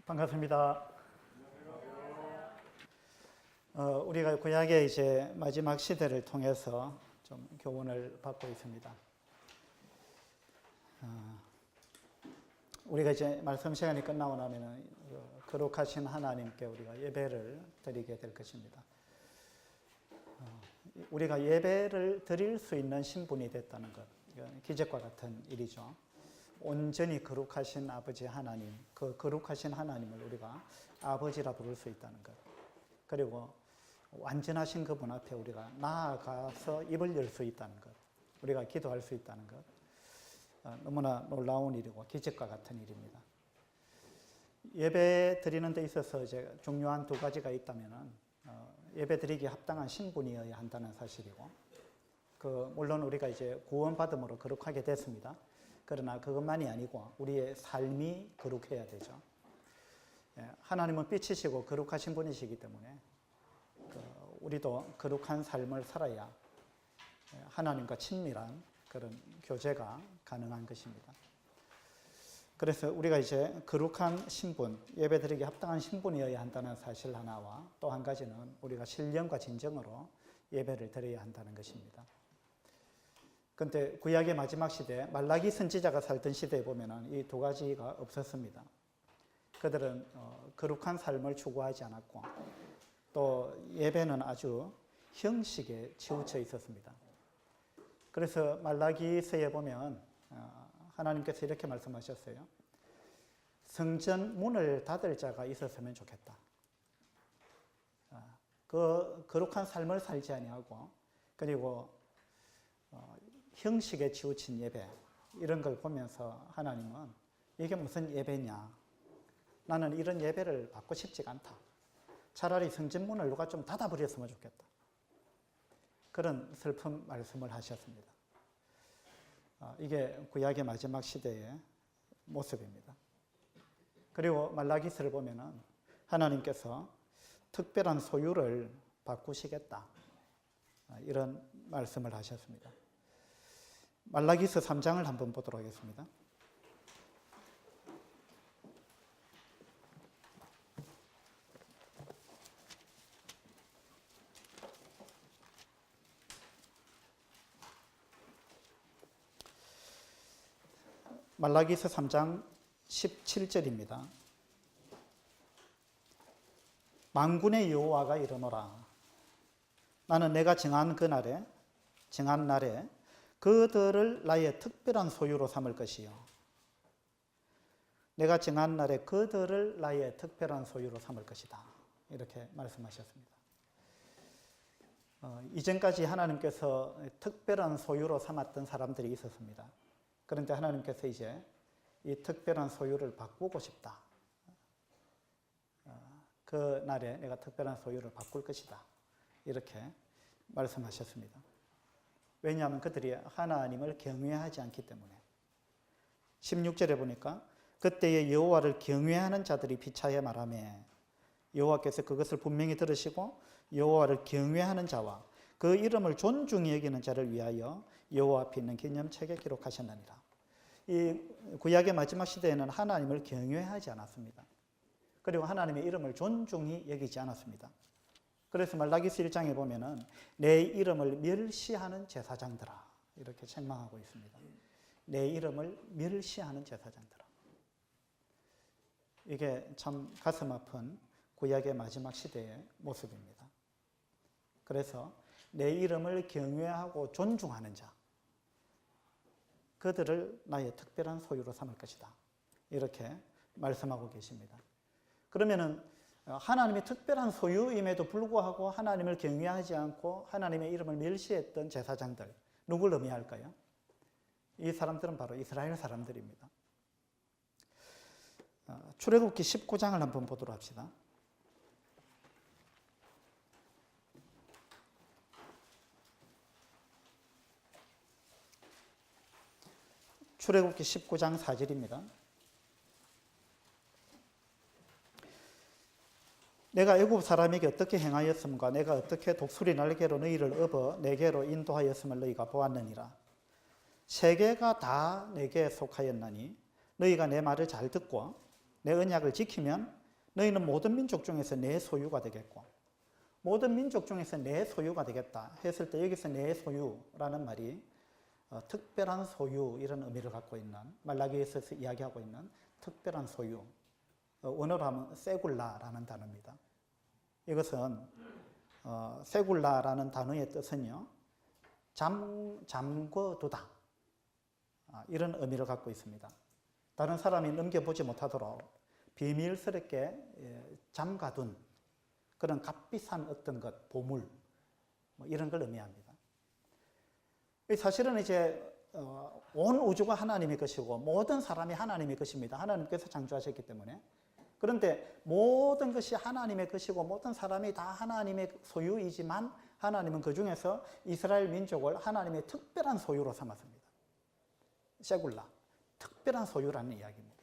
반갑습니다. 우리가 구약의 이제 마지막 시대를 통해서 좀 교훈을 받고 있습니다. 우리가 이제 말씀 시간이 끝나고 나면은 거룩하신 하나님께 우리가 예배를 드리게 될 것입니다. 우리가 예배를 드릴 수 있는 신분이 됐다는 것, 기적과 같은 일이죠. 온전히 거룩하신 아버지 하나님, 그 거룩하신 하나님을 우리가 아버지라 부를 수 있다는 것, 그리고 완전하신 그분 앞에 우리가 나아가서 입을 열 수 있다는 것, 우리가 기도할 수 있다는 것, 너무나 놀라운 일이고 기적과 같은 일입니다. 예배 드리는 데 있어서 이제 중요한 두 가지가 있다면은 예배 드리기 합당한 신분이어야 한다는 사실이고, 물론 우리가 이제 구원받음으로 거룩하게 됐습니다. 그러나 그것만이 아니고 우리의 삶이 거룩해야 되죠. 하나님은 빛이시고 거룩하신 분이시기 때문에 우리도 거룩한 삶을 살아야 하나님과 친밀한 그런 교제가 가능한 것입니다. 그래서 우리가 이제 거룩한 신분, 예배드리기 합당한 신분이어야 한다는 사실 하나와 또 한 가지는 우리가 신령과 진정으로 예배를 드려야 한다는 것입니다. 그런데 구약의 마지막 시대, 말라기 선지자가 살던 시대에 보면은 이 두 가지가 없었습니다. 그들은 거룩한 삶을 추구하지 않았고 또 예배는 아주 형식에 치우쳐 있었습니다. 그래서 말라기서에 보면 하나님께서 이렇게 말씀하셨어요. 성전 문을 닫을 자가 있었으면 좋겠다. 그 거룩한 삶을 살지 아니하고 그리고 형식에 치우친 예배, 이런 걸 보면서 하나님은 이게 무슨 예배냐, 나는 이런 예배를 받고 싶지가 않다. 차라리 성전문을 누가 좀 닫아버렸으면 좋겠다. 그런 슬픈 말씀을 하셨습니다. 이게 구약의 마지막 시대의 모습입니다. 그리고 말라기서를 보면은 하나님께서 특별한 소유를 바꾸시겠다, 이런 말씀을 하셨습니다. 말라기서 3장을 한번 보도록 하겠습니다. 말라기서 3장 17절입니다. 만군의 여호와가 이르노라. 나는 내가 정한 날에 그들을 나의 특별한 소유로 삼을 것이요. 내가 정한 날에 그들을 나의 특별한 소유로 삼을 것이다. 이렇게 말씀하셨습니다. 이전까지 하나님께서 특별한 소유로 삼았던 사람들이 있었습니다. 그런데 하나님께서 이제 이 특별한 소유를 바꾸고 싶다. 그 날에 내가 특별한 소유를 바꿀 것이다. 이렇게 말씀하셨습니다. 왜냐하면 그들이 하나님을 경외하지 않기 때문에. 16절에 보니까 그때의 여호와를 경외하는 자들이 비차에 말하며, 여호와께서 그것을 분명히 들으시고 여호와를 경외하는 자와 그 이름을 존중히 여기는 자를 위하여 여호와 앞에 있는 기념책에 기록하셨느니라. 이 구약의 마지막 시대에는 하나님을 경외하지 않았습니다. 그리고 하나님의 이름을 존중히 여기지 않았습니다. 그래서 말라기서 1장에 보면은 내 이름을 멸시하는 제사장들아, 이렇게 책망하고 있습니다. 내 이름을 멸시하는 제사장들아. 이게 참 가슴 아픈 구약의 마지막 시대의 모습입니다. 그래서 내 이름을 경외하고 존중하는 자, 그들을 나의 특별한 소유로 삼을 것이다. 이렇게 말씀하고 계십니다. 그러면은 하나님의 특별한 소유임에도 불구하고 하나님을 경외하지 않고 하나님의 이름을 멸시했던 제사장들, 누굴 의미할까요? 이 사람들은 바로 이스라엘 사람들입니다. 출애굽기 19장을 한번 보도록 합시다. 출애굽기 19장 4절입니다. 내가 애굽 사람에게 어떻게 행하였음과 내가 어떻게 독수리 날개로 너희를 업어 내게로 인도하였음을 너희가 보았느니라. 세계가 다 내게 속하였나니 너희가 내 말을 잘 듣고 내 언약을 지키면 너희는 모든 민족 중에서 내 소유가 되겠고, 모든 민족 중에서 내 소유가 되겠다 했을 때 여기서 내 소유라는 말이 특별한 소유 이런 의미를 갖고 있는, 말라기에서 이야기하고 있는 특별한 소유, 원어로 하면 세굴라라는 단어입니다. 이것은 세굴라라는 단어의 뜻은요, 잠궈두다, 이런 의미를 갖고 있습니다. 다른 사람이 넘겨보지 못하도록 비밀스럽게 잠가둔 그런 값비싼 어떤 것, 보물, 이런 걸 의미합니다. 사실은 이제 온 우주가 하나님의 것이고 모든 사람이 하나님의 것입니다. 하나님께서 창조하셨기 때문에. 그런데 모든 것이 하나님의 것이고 모든 사람이 다 하나님의 소유이지만 하나님은 그 중에서 이스라엘 민족을 하나님의 특별한 소유로 삼았습니다. 세굴라, 특별한 소유라는 이야기입니다.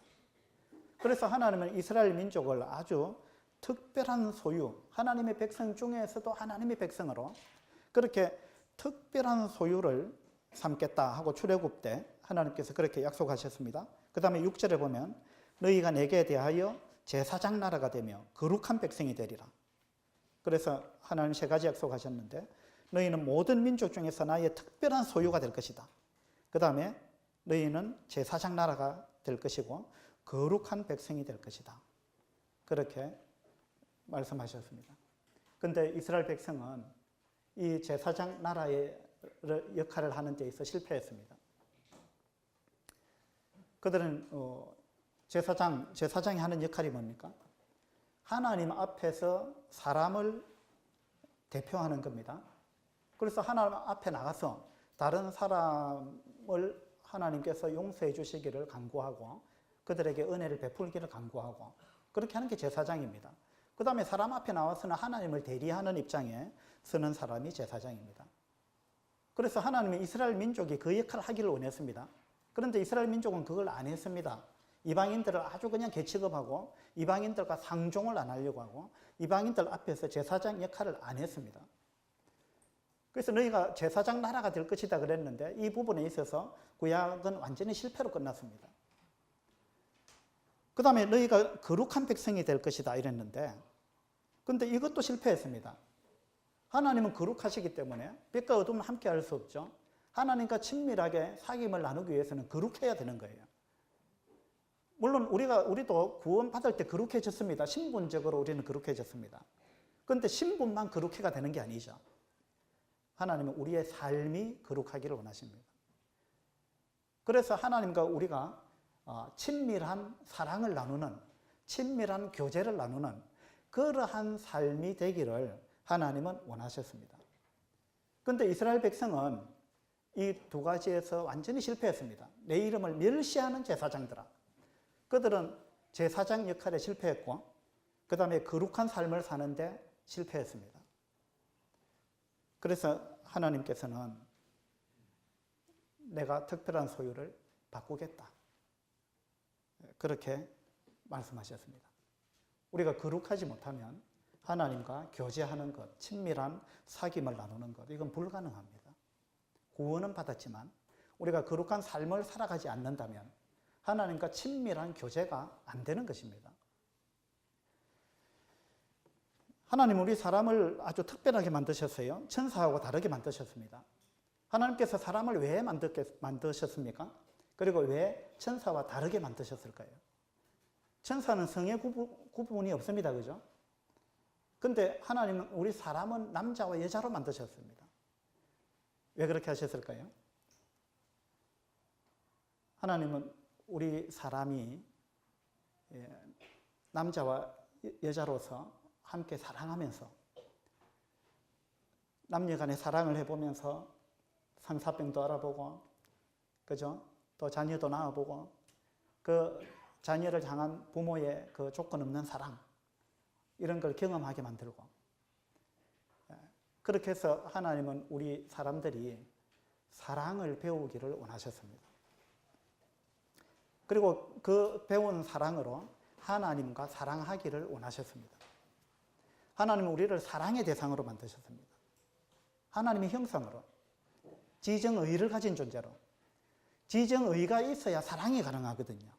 그래서 하나님은 이스라엘 민족을 아주 특별한 소유, 하나님의 백성 중에서도 하나님의 백성으로 그렇게 특별한 소유를 삼겠다 하고 출애굽 때 하나님께서 그렇게 약속하셨습니다. 그 다음에 6절에 보면 너희가 내게 대하여 제사장 나라가 되며 거룩한 백성이 되리라. 그래서 하나님 세 가지 약속하셨는데 너희는 모든 민족 중에서 나의 특별한 소유가 될 것이다. 그 다음에 너희는 제사장 나라가 될 것이고 거룩한 백성이 될 것이다. 그렇게 말씀하셨습니다. 그런데 이스라엘 백성은 이 제사장 나라의 역할을 하는 데 있어 실패했습니다. 그들은 제사장이 하는 역할이 뭡니까? 하나님 앞에서 사람을 대표하는 겁니다. 그래서 하나님 앞에 나가서 다른 사람을 하나님께서 용서해 주시기를 간구하고 그들에게 은혜를 베풀기를 간구하고 그렇게 하는 게 제사장입니다. 그 다음에 사람 앞에 나와서는 하나님을 대리하는 입장에 서는 사람이 제사장입니다. 그래서 하나님은 이스라엘 민족이 그 역할을 하기를 원했습니다. 그런데 이스라엘 민족은 그걸 안 했습니다. 이방인들을 아주 그냥 개취급하고 이방인들과 상종을 안 하려고 하고 이방인들 앞에서 제사장 역할을 안 했습니다. 그래서 너희가 제사장 나라가 될 것이다 그랬는데 이 부분에 있어서 구약은 완전히 실패로 끝났습니다. 그 다음에 너희가 거룩한 백성이 될 것이다 이랬는데 근데 이것도 실패했습니다. 하나님은 거룩하시기 때문에 빛과 어둠은 함께 할 수 없죠. 하나님과 친밀하게 사귐을 나누기 위해서는 거룩해야 되는 거예요. 물론 우리도 구원받을 때 거룩해졌습니다. 신분적으로 우리는 거룩해졌습니다. 그런데 신분만 거룩해가 되는 게 아니죠. 하나님은 우리의 삶이 거룩하기를 원하십니다. 그래서 하나님과 우리가 친밀한 사랑을 나누는, 친밀한 교제를 나누는 그러한 삶이 되기를 하나님은 원하셨습니다. 그런데 이스라엘 백성은 이 두 가지에서 완전히 실패했습니다. 내 이름을 멸시하는 제사장들아. 그들은 제사장 역할에 실패했고 그 다음에 거룩한 삶을 사는데 실패했습니다. 그래서 하나님께서는 내가 특별한 소유를 바꾸겠다. 그렇게 말씀하셨습니다. 우리가 거룩하지 못하면 하나님과 교제하는 것, 친밀한 사귐을 나누는 것, 이건 불가능합니다. 구원은 받았지만 우리가 거룩한 삶을 살아가지 않는다면 하나님과 친밀한 교제가 안 되는 것입니다. 하나님은 우리 사람을 아주 특별하게 만드셨어요. 천사하고 다르게 만드셨습니다. 하나님께서 사람을 왜 만드셨습니까? 그리고 왜 천사와 다르게 만드셨을까요? 천사는 성의 구분이 없습니다. 그죠? 근데 하나님은 우리 사람은 남자와 여자로 만드셨습니다. 왜 그렇게 하셨을까요? 하나님은 우리 사람이 남자와 여자로서 함께 사랑하면서 남녀 간의 사랑을 해보면서 상사병도 알아보고, 그죠? 또 자녀도 낳아보고, 그 자녀를 향한 부모의 그 조건 없는 사랑, 이런 걸 경험하게 만들고, 그렇게 해서 하나님은 우리 사람들이 사랑을 배우기를 원하셨습니다. 그리고 그 배운 사랑으로 하나님과 사랑하기를 원하셨습니다. 하나님은 우리를 사랑의 대상으로 만드셨습니다. 하나님의 형상으로, 지정의를 가진 존재로. 지정의가 있어야 사랑이 가능하거든요.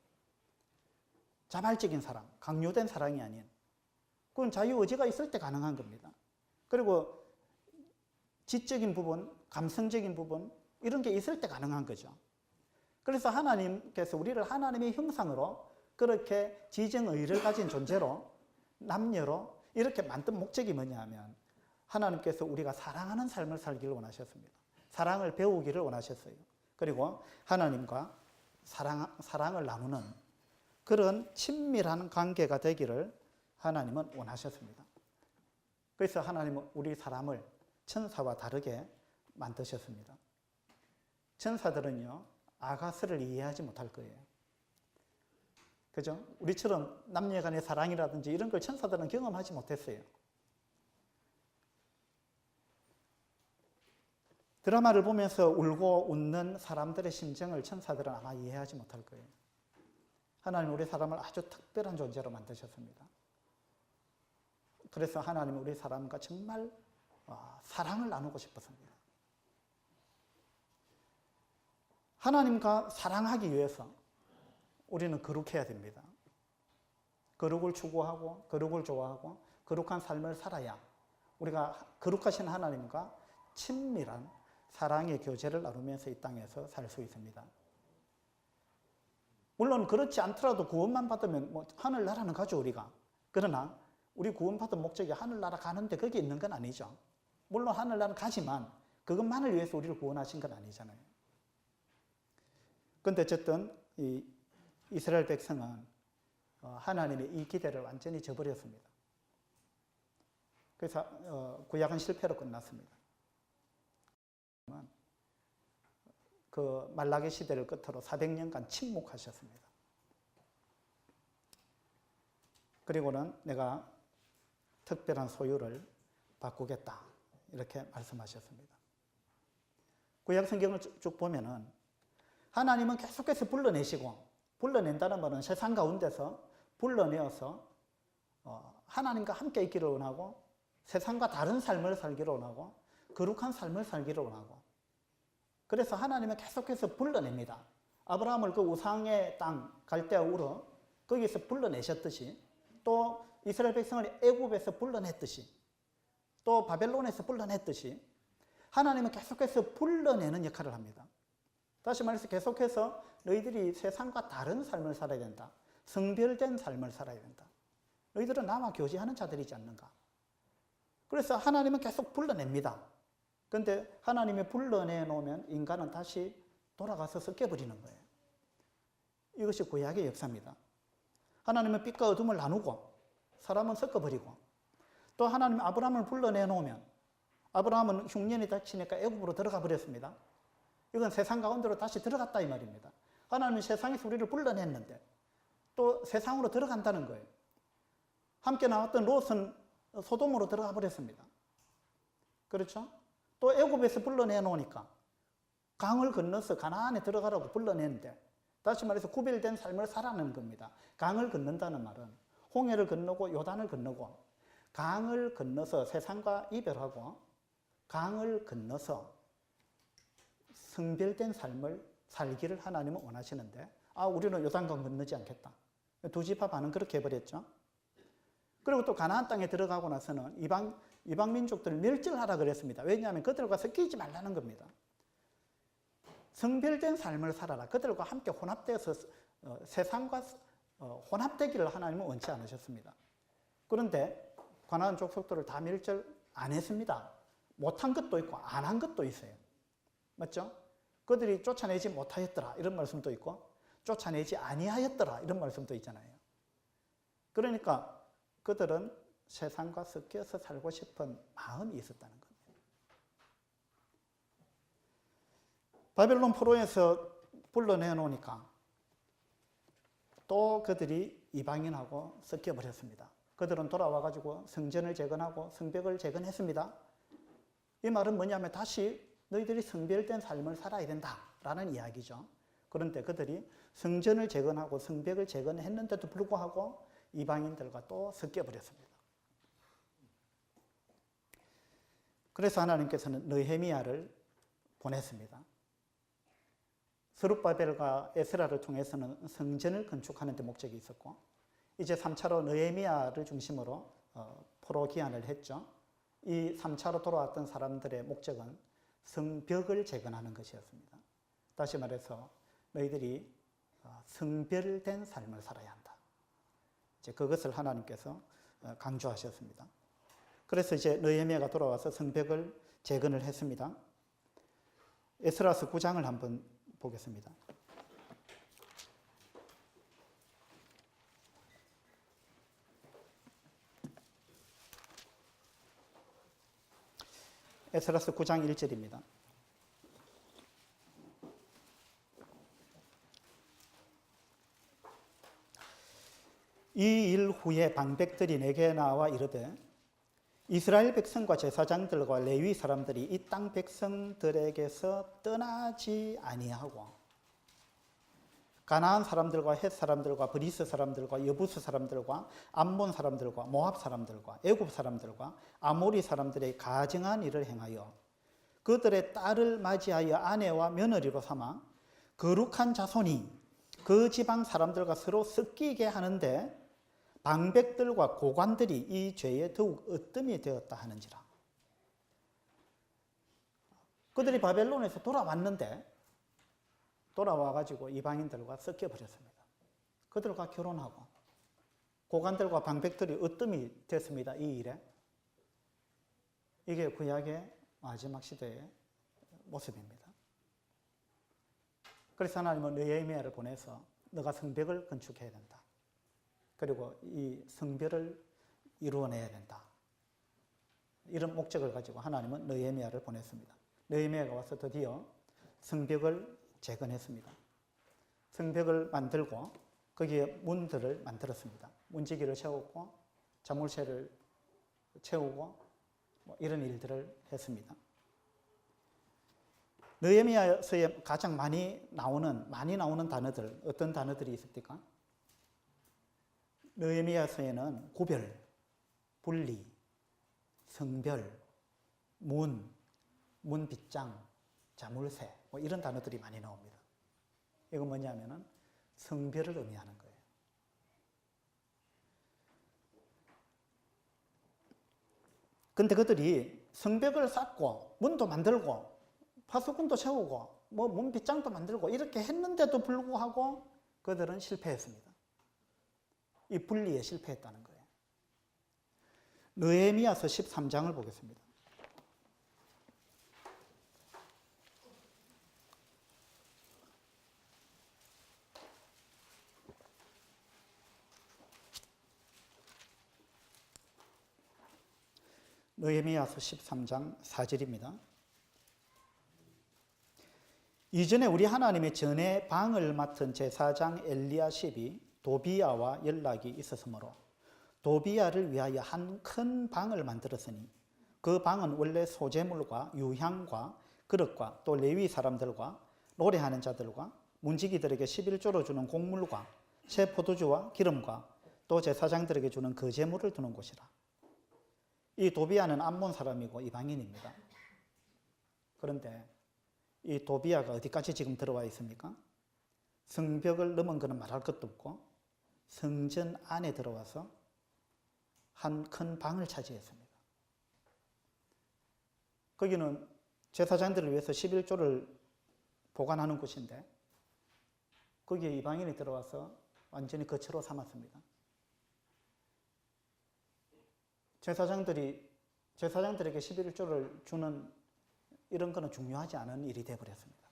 자발적인 사랑, 강요된 사랑이 아닌 그건 자유의지가 있을 때 가능한 겁니다. 그리고 지적인 부분, 감성적인 부분 이런 게 있을 때 가능한 거죠. 그래서 하나님께서 우리를 하나님의 형상으로 그렇게 지정의를 가진 존재로 남녀로 이렇게 만든 목적이 뭐냐 하면 하나님께서 우리가 사랑하는 삶을 살기를 원하셨습니다. 사랑을 배우기를 원하셨어요. 그리고 하나님과 사랑을 나누는 그런 친밀한 관계가 되기를 하나님은 원하셨습니다. 그래서 하나님은 우리 사람을 천사와 다르게 만드셨습니다. 천사들은요, 아가스를 이해하지 못할 거예요. 그죠? 우리처럼 남녀 간의 사랑이라든지 이런 걸 천사들은 경험하지 못했어요. 드라마를 보면서 울고 웃는 사람들의 심정을 천사들은 아마 이해하지 못할 거예요. 하나님 우리 사람을 아주 특별한 존재로 만드셨습니다. 그래서 하나님은 우리 사람과 정말 사랑을 나누고 싶었습니다. 하나님과 사랑하기 위해서 우리는 거룩해야 됩니다. 거룩을 추구하고 거룩을 좋아하고 거룩한 삶을 살아야 우리가 거룩하신 하나님과 친밀한 사랑의 교제를 나누면서 이 땅에서 살 수 있습니다. 물론 그렇지 않더라도 구원만 받으면 하늘나라는 가죠, 우리가. 그러나 우리 구원받은 목적이 하늘나라 가는데 거기 있는 건 아니죠. 물론 하늘나라 가지만 그것만을 위해서 우리를 구원하신 건 아니잖아요. 그런데 어쨌든 이 이스라엘 백성은 하나님의 이 기대를 완전히 저버렸습니다. 그래서 구약은 실패로 끝났습니다. 그 말라기 시대를 끝으로 400년간 침묵하셨습니다. 그리고는 내가 특별한 소유를 바꾸겠다 이렇게 말씀하셨습니다. 구약 성경을 쭉 보면은 하나님은 계속해서 불러낸다는 말은 세상 가운데서 불러내어서 하나님과 함께 있기를 원하고 세상과 다른 삶을 살기를 원하고 거룩한 삶을 살기를 원하고 그래서 하나님은 계속해서 불러냅니다. 아브라함을 그 우상의 땅 갈대아 우르 거기서 불러내셨듯이 또 이스라엘 백성을 애굽에서 불러냈듯이 또 바벨론에서 불러냈듯이 하나님은 계속해서 불러내는 역할을 합니다. 다시 말해서 계속해서 너희들이 세상과 다른 삶을 살아야 된다. 성별된 삶을 살아야 된다. 너희들은 나와 교제하는 자들이지 않는가. 그래서 하나님은 계속 불러냅니다. 그런데 하나님이 불러내 놓으면 인간은 다시 돌아가서 섞여버리는 거예요. 이것이 구약의 역사입니다. 하나님은 빛과 어둠을 나누고 사람은 섞어버리고 또 하나님이 아브라함을 불러내 놓으면 아브라함은 흉년이 닥치니까 애굽으로 들어가 버렸습니다. 이건 세상 가운데로 다시 들어갔다 이 말입니다. 하나님은 세상에서 우리를 불러냈는데 또 세상으로 들어간다는 거예요. 함께 나왔던 롯은 소돔으로 들어가 버렸습니다. 그렇죠? 또 애굽에서 불러내 놓으니까 강을 건너서 가나안에 들어가라고 불러내는데 다시 말해서 구별된 삶을 살아내는 겁니다. 강을 건넌다는 말은 홍해를 건너고 요단을 건너고 강을 건너서 세상과 이별하고 강을 건너서 성별된 삶을 살기를 하나님은 원하시는데 우리는 요단강 건너지 않겠다. 두 지파 반은 그렇게 해버렸죠. 그리고 또 가나안 땅에 들어가고 나서는 이방 민족들을 멸절하라 그랬습니다. 왜냐하면 그들과 섞이지 말라는 겁니다. 성별된 삶을 살아라. 그들과 함께 혼합되어서 세상과 혼합되기를 하나님은 원치 않으셨습니다. 그런데 가나안 족속들을 다 멸절 안 했습니다. 못한 것도 있고 안 한 것도 있어요. 맞죠? 그들이 쫓아내지 못하였더라 이런 말씀도 있고 쫓아내지 아니하였더라 이런 말씀도 있잖아요. 그러니까 그들은 세상과 섞여서 살고 싶은 마음이 있었다는 겁니다. 바벨론 포로에서 불러내 놓으니까 또 그들이 이방인하고 섞여버렸습니다. 그들은 돌아와가지고 성전을 재건하고 성벽을 재건했습니다. 이 말은 뭐냐면 다시 너희들이 성별된 삶을 살아야 된다라는 이야기죠. 그런데 그들이 성전을 재건하고 성벽을 재건했는데도 불구하고 이방인들과 또 섞여버렸습니다. 그래서 하나님께서는 느헤미야를 보냈습니다. 스룹바벨과 에스라를 통해서는 성전을 건축하는 데 목적이 있었고 이제 3차로 느헤미야를 중심으로 포로 기한을 했죠. 이 3차로 돌아왔던 사람들의 목적은 성벽을 재건하는 것이었습니다. 다시 말해서 너희들이 성별된 삶을 살아야 한다. 이제 그것을 하나님께서 강조하셨습니다. 그래서 이제 느헤미야가 돌아와서 성벽을 재건을 했습니다. 에스라서 9장을 한번 보겠습니다. 에스라서 9장 1절입니다. 이 일 후에 방백들이 내게 나와 이르되 이스라엘 백성과 제사장들과 레위 사람들이 이 땅 백성들에게서 떠나지 아니하고 가나안 사람들과 헷 사람들과 브리스 사람들과 여부스 사람들과 암몬 사람들과 모압 사람들과 애굽 사람들과 아모리 사람들의 가증한 일을 행하여 그들의 딸을 맞이하여 아내와 며느리로 삼아 거룩한 자손이 그 지방 사람들과 서로 섞이게 하는데 방백들과 고관들이 이 죄에 더욱 으뜸이 되었다 하는지라. 그들이 바벨론에서 돌아왔는데 돌아와가지고 이방인들과 섞여버렸습니다. 그들과 결혼하고 고관들과 방백들이 으뜸이 됐습니다. 이 일에. 이게 구약의 마지막 시대의 모습입니다. 그래서 하나님은 느헤미야를 보내서 너가 성벽을 건축해야 된다. 그리고 이 성벽을 이루어내야 된다. 이런 목적을 가지고 하나님은 느헤미야를 보냈습니다. 느헤미야가 와서 드디어 성벽을 재건했습니다. 성벽을 만들고 거기에 문들을 만들었습니다. 문지기를 채웠고 자물쇠를 채우고 이런 일들을 했습니다. 느헤미야서에 가장 많이 나오는 단어들, 어떤 단어들이 있습니까? 느헤미야서에는 구별, 분리, 성별, 문빗장, 자물쇠 이런 단어들이 많이 나옵니다. 이건 뭐냐면은 성별을 의미하는 거예요. 근데 그들이 성벽을 쌓고 문도 만들고 파수꾼도 세우고 문빗장도 만들고 이렇게 했는데도 불구하고 그들은 실패했습니다. 이 분리에 실패했다는 거예요. 느헤미야서 13장을 보겠습니다. 느헤미야서 13장 4절입니다. 이전에 우리 하나님의 전에 방을 맡은 제사장 엘리야십이 도비야와 연락이 있었으므로 도비야를 위하여 한 큰 방을 만들었으니 그 방은 원래 소재물과 유향과 그릇과 또 레위 사람들과 노래하는 자들과 문지기들에게 11조로 주는 곡물과 새 포도주와 기름과 또 제사장들에게 주는 거제물을 두는 곳이라. 이 도비야는 암몬 사람이고 이방인입니다. 그런데 이 도비야가 어디까지 지금 들어와 있습니까? 성벽을 넘은 것은 말할 것도 없고 성전 안에 들어와서 한 큰 방을 차지했습니다. 거기는 제사장들을 위해서 11조를 보관하는 곳인데 거기에 이방인이 들어와서 완전히 거처로 삼았습니다. 제사장들에게 11조를 주는 이런 거는 중요하지 않은 일이 되어버렸습니다.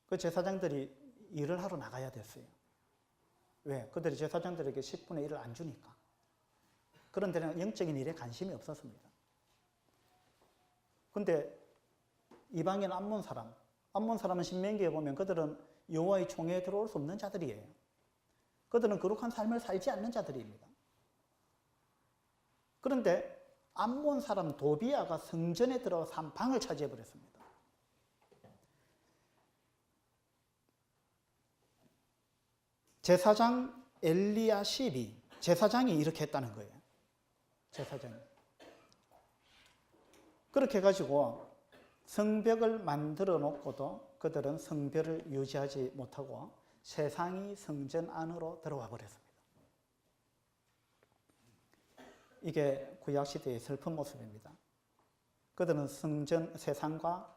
그 제사장들이 일을 하러 나가야 됐어요. 왜? 그들이 제사장들에게 10분의 1을 안 주니까. 그런 데는 영적인 일에 관심이 없었습니다. 근데 이방인 암몬 사람은 신명기에 보면 그들은 여호와의 총회에 들어올 수 없는 자들이에요. 그들은 거룩한 삶을 살지 않는 자들입니다. 그런데 암몬 사람 도비야가 성전에 들어가서 한 방을 차지해버렸습니다. 제사장 엘리야십이 제사장이 이렇게 했다는 거예요. 제사장이. 그렇게 해가지고 성벽을 만들어 놓고도 그들은 성별을 유지하지 못하고 세상이 성전 안으로 들어와 버렸습니다. 이게 구약시대의 슬픈 모습입니다. 그들은 성전, 세상과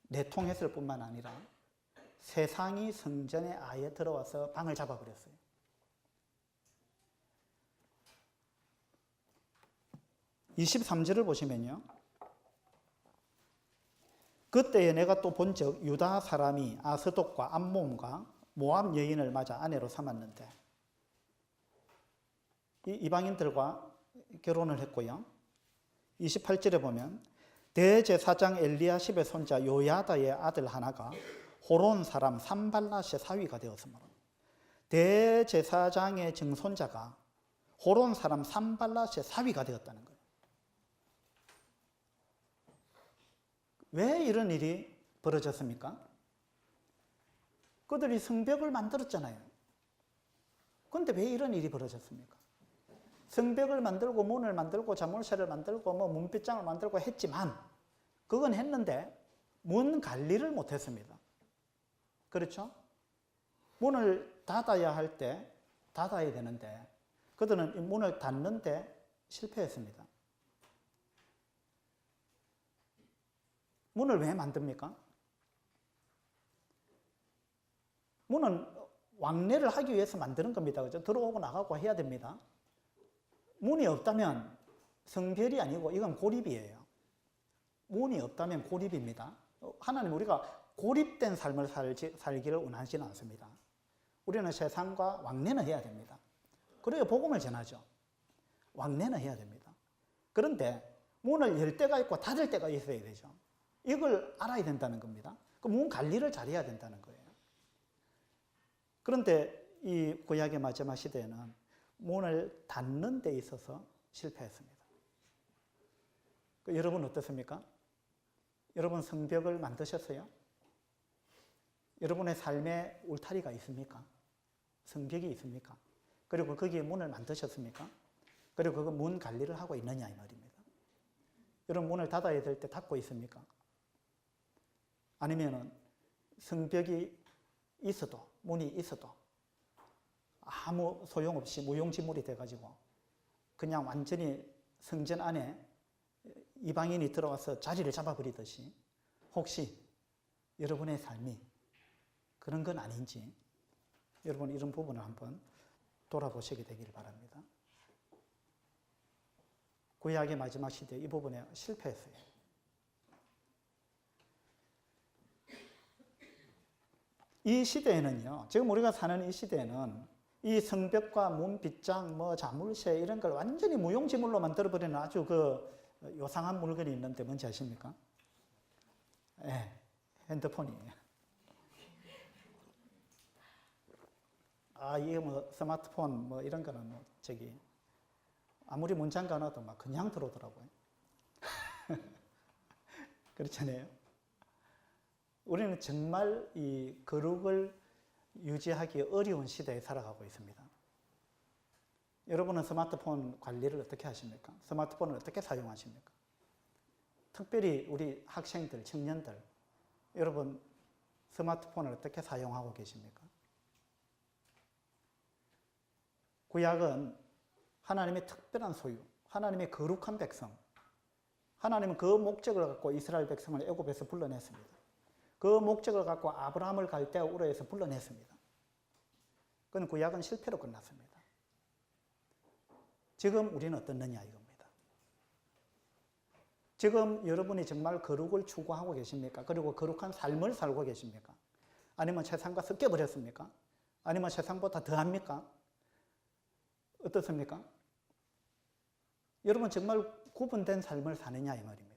내통했을 뿐만 아니라 세상이 성전에 아예 들어와서 방을 잡아버렸어요. (23절을) 보시면요, 그때에 내가 또 본즉 유다 사람이 아스돗과 암몬과 모압 여인을 맞아 아내로 삼았는데, 이 이방인들과 결혼을 했고요. 28절에 보면 대제사장 엘리야십의 손자 요야다의 아들 하나가 호론 사람 산발랏의 사위가 되었으므로, 대제사장의 증손자가 호론 사람 산발랏의 사위가 되었다는 거예요. 왜 이런 일이 벌어졌습니까? 그들이 성벽을 만들었잖아요. 그런데 왜 이런 일이 벌어졌습니까? 성벽을 만들고 문을 만들고 자물쇠를 만들고 뭐 문빗장을 만들고 했지만, 그건 했는데 문 관리를 못했습니다. 그렇죠? 문을 닫아야 할 때 닫아야 되는데 그들은 이 문을 닫는데 실패했습니다. 문을 왜 만듭니까? 문은 왕래를 하기 위해서 만드는 겁니다. 그죠? 들어오고 나가고 해야 됩니다. 문이 없다면 성별이 아니고 이건 고립이에요. 문이 없다면 고립입니다. 하나님, 우리가 고립된 삶을 살기를 원하지는 않습니다. 우리는 세상과 왕래는 해야 됩니다. 그래야 복음을 전하죠. 왕래는 해야 됩니다. 그런데 문을 열 때가 있고 닫을 때가 있어야 되죠. 이걸 알아야 된다는 겁니다. 그 문 관리를 잘해야 된다는 거예요. 그런데 이 구약의 마지막 시대에는 문을 닫는 데 있어서 실패했습니다. 여러분 어떻습니까? 여러분 성벽을 만드셨어요? 여러분의 삶에 울타리가 있습니까? 성벽이 있습니까? 그리고 거기에 문을 만드셨습니까? 그리고 그 문 관리를 하고 있느냐 이 말입니다. 여러분 문을 닫아야 될 때 닫고 있습니까? 아니면은 성벽이 있어도, 문이 있어도 아무 소용없이 무용지물이 돼가지고 그냥 완전히 성전 안에 이방인이 들어와서 자리를 잡아버리듯이, 혹시 여러분의 삶이 그런 건 아닌지 여러분 이런 부분을 한번 돌아보시게 되기를 바랍니다. 구약의 마지막 시대 이 부분에 실패했어요. 이 시대에는요, 지금 우리가 사는 이 시대에는 이 성벽과 문, 빗장, 뭐 자물쇠 이런 걸 완전히 무용지물로 만들어버리는 아주 그 요상한 물건이 있는데 뭔지 아십니까? 네, 핸드폰이에요. 이게 뭐 스마트폰 뭐 이런 거는 뭐 저기 아무리 문장 가놔도 막 그냥 들어오더라고요. 그렇잖아요. 우리는 정말 이 거룩을 유지하기 어려운 시대에 살아가고 있습니다. 여러분은 스마트폰 관리를 어떻게 하십니까? 스마트폰을 어떻게 사용하십니까? 특별히 우리 학생들, 청년들, 여러분 스마트폰을 어떻게 사용하고 계십니까? 구약은 하나님의 특별한 소유, 하나님의 거룩한 백성, 하나님은 그 목적을 갖고 이스라엘 백성을 애굽에서 불러냈습니다. 그 목적을 갖고 아브라함을 갈대아 우르에서 불러냈습니다. 그건 구약은 실패로 끝났습니다. 지금 우리는 어떻느냐 이겁니다. 지금 여러분이 정말 거룩을 추구하고 계십니까? 그리고 거룩한 삶을 살고 계십니까? 아니면 세상과 섞여버렸습니까? 아니면 세상보다 더합니까? 어떻습니까? 여러분 정말 구분된 삶을 사느냐 이 말입니다.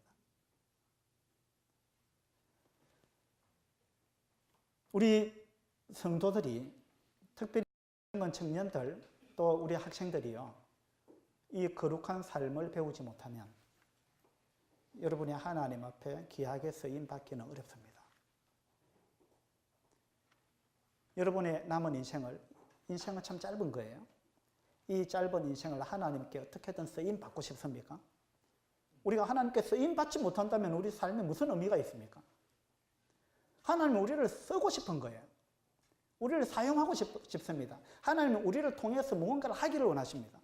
우리 성도들이, 특별히 젊은 청년들 또 우리 학생들이요, 이 거룩한 삶을 배우지 못하면 여러분이 하나님 앞에 귀하게 쓰임 받기는 어렵습니다. 여러분의 남은 인생은 참 짧은 거예요. 이 짧은 인생을 하나님께 어떻게든 쓰임 받고 싶습니까? 우리가 하나님께 쓰임 받지 못한다면 우리 삶에 무슨 의미가 있습니까? 하나님은 우리를 쓰고 싶은 거예요. 우리를 사용하고 싶습니다. 하나님은 우리를 통해서 무언가를 하기를 원하십니다.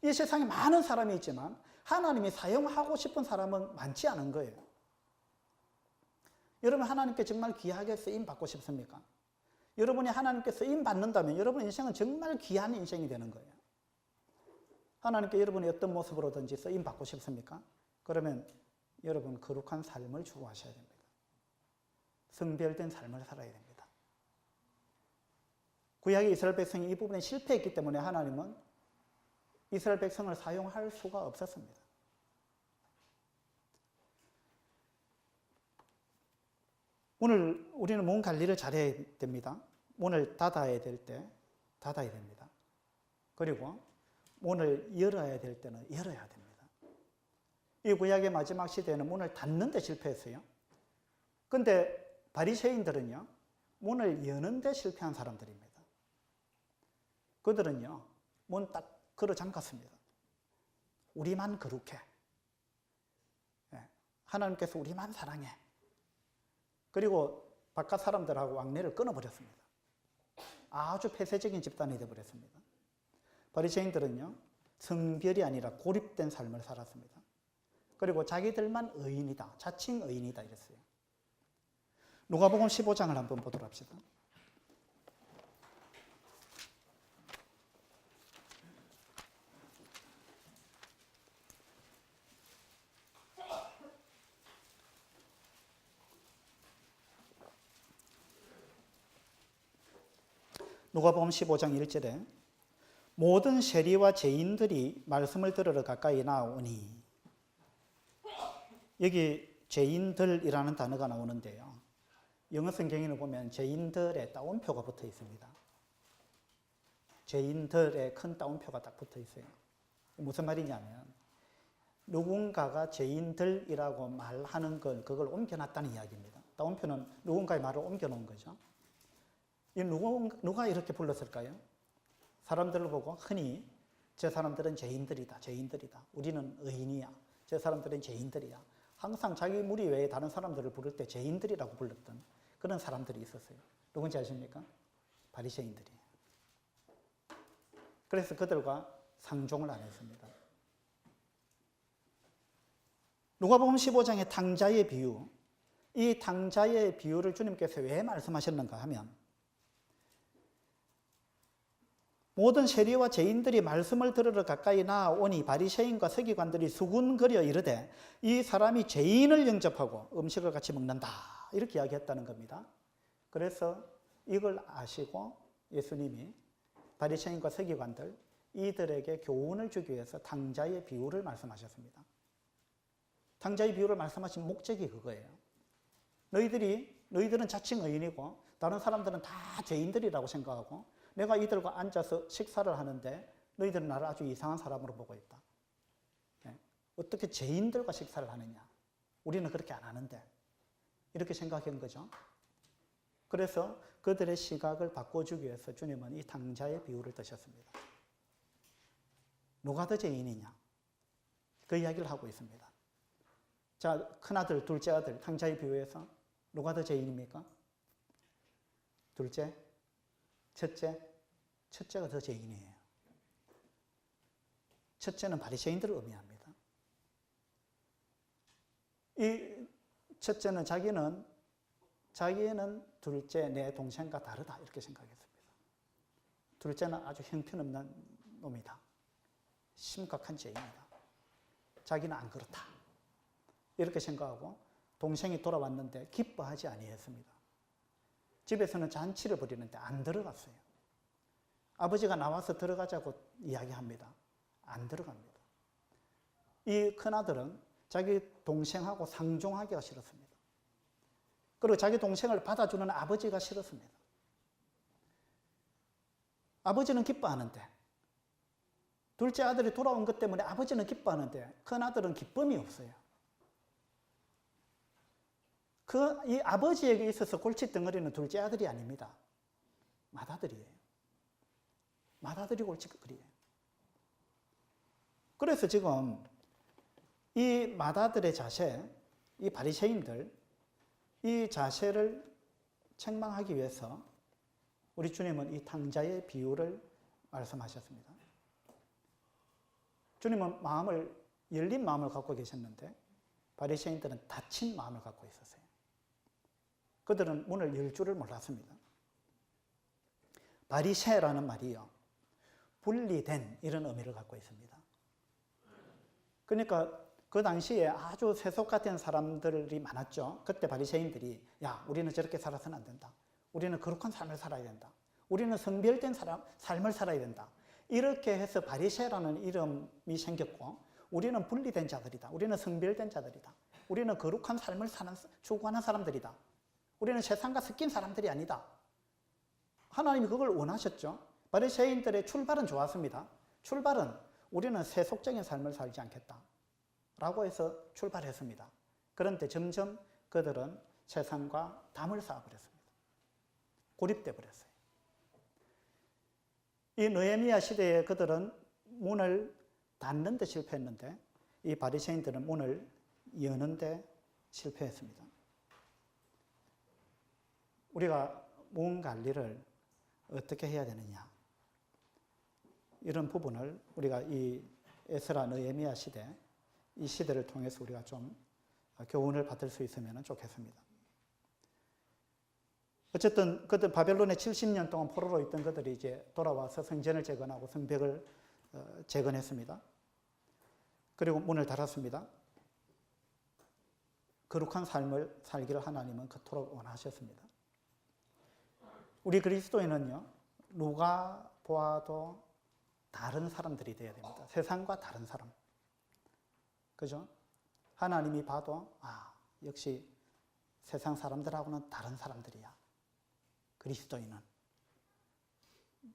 이 세상에 많은 사람이 있지만 하나님이 사용하고 싶은 사람은 많지 않은 거예요. 여러분 하나님께 정말 귀하게 쓰임 받고 싶습니까? 여러분이 하나님께 쓰임 받는다면 여러분 인생은 정말 귀한 인생이 되는 거예요. 하나님께 여러분이 어떤 모습으로든지 쓰임 받고 싶습니까? 그러면 여러분 거룩한 삶을 추구하셔야 됩니다. 성별된 삶을 살아야 됩니다. 구약의 이스라엘 백성이 이 부분에 실패했기 때문에 하나님은 이스라엘 백성을 사용할 수가 없었습니다. 오늘 우리는 몸 관리를 잘해야 됩니다. 문을 닫아야 될 때 닫아야 됩니다. 그리고 문을 열어야 될 때는 열어야 됩니다. 이 구약의 마지막 시대에는 문을 닫는 데 실패했어요. 근데 바리새인들은요, 문을 여는 데 실패한 사람들입니다. 그들은요, 문 딱 걸어 잠갔습니다. 우리만 거룩해. 하나님께서 우리만 사랑해. 그리고 바깥 사람들하고 왕래를 끊어버렸습니다. 아주 폐쇄적인 집단이 되어버렸습니다. 바리새인들은요, 성별이 아니라 고립된 삶을 살았습니다. 그리고 자기들만 의인이다, 자칭 의인이다 이랬어요. 누가복음 15장을 한번 보도록 합시다. 누가복음 15장 1절에 모든 세리와 죄인들이 말씀을 들으러 가까이 나오니, 여기 죄인들이라는 단어가 나오는데요, 영어 성경에는 보면 죄인들의 따옴표가 붙어 있습니다. 죄인들의 큰 따옴표가 딱 붙어 있어요. 무슨 말이냐면 누군가가 죄인들이라고 말하는 걸, 그걸 옮겨놨다는 이야기입니다. 따옴표는 누군가의 말을 옮겨놓은 거죠. 이 누가 이렇게 불렀을까요? 사람들을 보고 흔히 저 사람들은 죄인들이다, 죄인들이다. 우리는 의인이야. 저 사람들은 죄인들이야. 항상 자기 무리 외에 다른 사람들을 부를 때 죄인들이라고 불렀던 그런 사람들이 있었어요. 누군지 아십니까? 바리새인들이에요. 그래서 그들과 상종을 안 했습니다. 누가복음 15장의 탕자의 비유, 이 탕자의 비유를 주님께서 왜 말씀하셨는가 하면, 모든 세리와 죄인들이 말씀을 들으러 가까이 나오니 바리새인과 서기관들이 수군거려 이르되 이 사람이 죄인을 영접하고 음식을 같이 먹는다, 이렇게 이야기했다는 겁니다. 그래서 이걸 아시고 예수님이 바리새인과 서기관들 이들에게 교훈을 주기 위해서 탕자의 비유를 말씀하셨습니다. 탕자의 비유를 말씀하신 목적이 그거예요. 너희들은 자칭 의인이고 다른 사람들은 다 죄인들이라고 생각하고 내가 이들과 앉아서 식사를 하는데 너희들은 나를 아주 이상한 사람으로 보고 있다. 어떻게 죄인들과 식사를 하느냐? 우리는 그렇게 안 하는데. 이렇게 생각한 거죠. 그래서 그들의 시각을 바꿔주기 위해서 주님은 이 탕자의 비유를 드셨습니다. 누가 더 죄인이냐? 그 이야기를 하고 있습니다. 자, 큰아들, 둘째 아들, 탕자의 비유에서 누가 더 죄인입니까? 둘째? 첫째? 첫째가 더 죄인이에요. 첫째는 바리새인들을 의미합니다. 이 첫째는 자기는 둘째, 내 동생과 다르다 이렇게 생각했습니다. 둘째는 아주 형편없는 놈이다. 심각한 죄인이다. 자기는 안 그렇다. 이렇게 생각하고 동생이 돌아왔는데 기뻐하지 아니했습니다. 집에서는 잔치를 벌이는데 안 들어갔어요. 아버지가 나와서 들어가자고 이야기합니다. 안 들어갑니다. 이 큰아들은 자기 동생하고 상종하기가 싫었습니다. 그리고 자기 동생을 받아주는 아버지가 싫었습니다. 아버지는 기뻐하는데, 둘째 아들이 돌아온 것 때문에 아버지는 기뻐하는데 큰아들은 기쁨이 없어요. 이 아버지에게 있어서 골칫덩어리는 둘째 아들이 아닙니다. 맏아들이에요. 맏아들이 골칫거리예요. 그래서 지금 이 맏아들의 자세, 이 바리새인들, 이 자세를 책망하기 위해서 우리 주님은 이 탕자의 비유를 말씀하셨습니다. 주님은 열린 마음을 갖고 계셨는데 바리새인들은 닫힌 마음을 갖고 있었어요. 그들은 문을 열 줄을 몰랐습니다. 바리새라는 말이요, 분리된 이런 의미를 갖고 있습니다. 그러니까 그 당시에 아주 세속 같은 사람들이 많았죠. 그때 바리새인들이 야, 우리는 저렇게 살아서는 안 된다. 우리는 거룩한 삶을 살아야 된다. 우리는 성별된 삶을 살아야 된다. 이렇게 해서 바리새라는 이름이 생겼고, 우리는 분리된 자들이다. 우리는 성별된 자들이다. 우리는 거룩한 삶을 추구하는 사람들이다. 우리는 세상과 섞인 사람들이 아니다. 하나님이 그걸 원하셨죠. 바리새인들의 출발은 좋았습니다. 출발은 우리는 세속적인 삶을 살지 않겠다 라고 해서 출발했습니다. 그런데 점점 그들은 세상과 담을 쌓아버렸습니다. 고립돼 버렸어요. 이 느헤미야 시대에 그들은 문을 닫는 데 실패했는데 이 바리새인들은 문을 여는 데 실패했습니다. 우리가 문 관리를 어떻게 해야 되느냐, 이런 부분을 우리가 이 에스라 느헤미야 시대, 이 시대를 통해서 우리가 좀 교훈을 받을 수 있으면 좋겠습니다. 어쨌든 그들 바벨론에 70년 동안 포로로 있던 그들이 이제 돌아와서 성전을 재건하고 성벽을 재건했습니다. 그리고 문을 닫았습니다. 거룩한 삶을 살기를 하나님은 그토록 원하셨습니다. 우리 그리스도인은요, 누가 보아도 다른 사람들이 되어야 됩니다. 세상과 다른 사람. 그죠? 하나님이 봐도 역시 세상 사람들하고는 다른 사람들이야. 그리스도인은.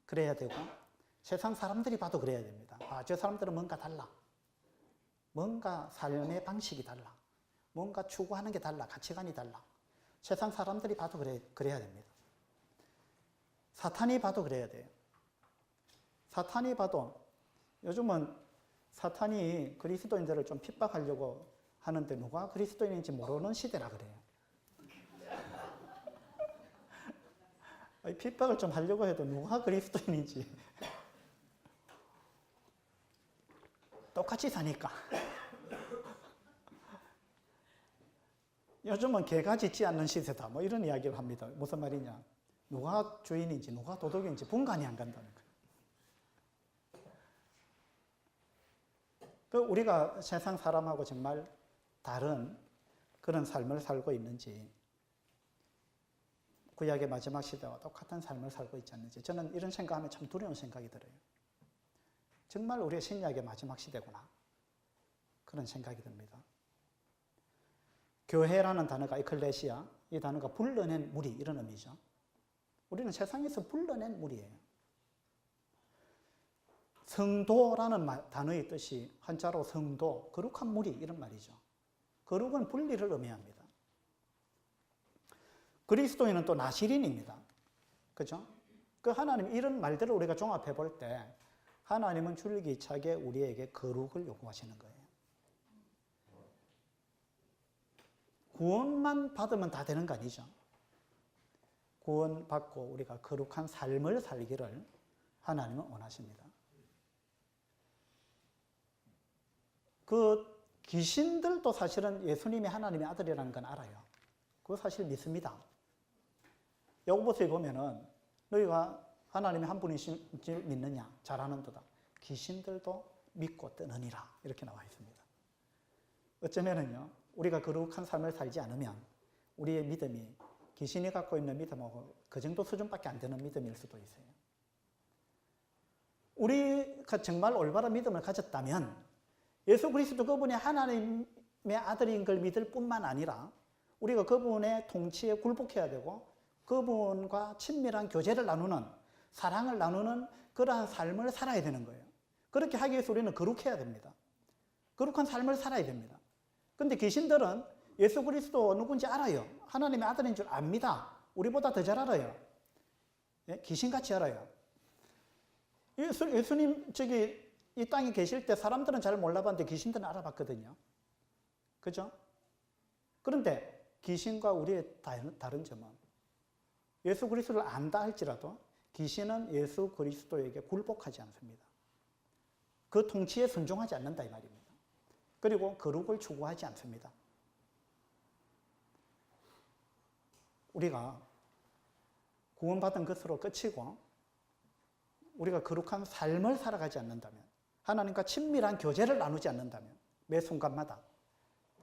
그래야 되고, 세상 사람들이 봐도 그래야 됩니다. 저 사람들은 뭔가 달라. 뭔가 삶의 방식이 달라. 뭔가 추구하는 게 달라. 가치관이 달라. 세상 사람들이 봐도 그래야 됩니다. 사탄이 봐도 그래야 돼요. 사탄이 봐도, 요즘은 사탄이 그리스도인들을 좀 핍박하려고 하는데 누가 그리스도인인지 모르는 시대라 그래요. 핍박을 좀 하려고 해도 누가 그리스도인인지. 똑같이 사니까. 요즘은 개가 짖지 않는 시대다. 뭐 이런 이야기를 합니다. 무슨 말이냐. 누가 주인인지 누가 도둑인지 분간이 안 간다는 거예요. 우리가 세상 사람하고 정말 다른 그런 삶을 살고 있는지, 구약의 마지막 시대와 똑같은 삶을 살고 있지 않는지, 저는 이런 생각하면 참 두려운 생각이 들어요. 정말 우리의 신약의 마지막 시대구나, 그런 생각이 듭니다. 교회라는 단어가 에클레시아, 이 단어가 불러낸 무리, 이런 의미죠. 우리는 세상에서 불러낸 무리예요. 성도라는 단어의 뜻이 한자로 성도, 거룩한 무리, 이런 말이죠. 거룩은 분리를 의미합니다. 그리스도인은 또 나시린입니다. 그죠? 그 하나님 이런 말들을 우리가 종합해 볼 때 하나님은 줄기차게 우리에게 거룩을 요구하시는 거예요. 구원만 받으면 다 되는 거 아니죠. 구원받고 우리가 거룩한 삶을 살기를 하나님은 원하십니다. 그 귀신들도 사실은 예수님이 하나님의 아들이라는 건 알아요. 그거 사실 믿습니다. 야고보서에 보면은 너희가 하나님의 한 분이신 줄 믿느냐? 잘하는도다. 귀신들도 믿고 뜨느니라. 이렇게 나와 있습니다. 어쩌면은요, 우리가 거룩한 삶을 살지 않으면 우리의 믿음이 귀신이 갖고 있는 믿음하고 그 정도 수준밖에 안 되는 믿음일 수도 있어요. 우리가 정말 올바른 믿음을 가졌다면 예수 그리스도 그분이 하나님의 아들인 걸 믿을 뿐만 아니라 우리가 그분의 통치에 굴복해야 되고 그분과 친밀한 교제를 나누는, 사랑을 나누는 그러한 삶을 살아야 되는 거예요. 그렇게 하기 위해서 우리는 거룩해야 됩니다. 거룩한 삶을 살아야 됩니다. 그런데 귀신들은 예수 그리스도 누군지 알아요. 하나님의 아들인 줄 압니다. 우리보다 더 잘 알아요. 예? 귀신같이 알아요. 예수님 이 땅에 계실 때 사람들은 잘 몰라봤는데 귀신들은 알아봤거든요. 그죠? 그런데 귀신과 우리의 다른 점은 예수 그리스도를 안다 할지라도 귀신은 예수 그리스도에게 굴복하지 않습니다. 그 통치에 순종하지 않는다 이 말입니다. 그리고 거룩을 추구하지 않습니다. 우리가 구원받은 것으로 끝이고 우리가 거룩한 삶을 살아가지 않는다면, 하나님과 친밀한 교제를 나누지 않는다면, 매 순간마다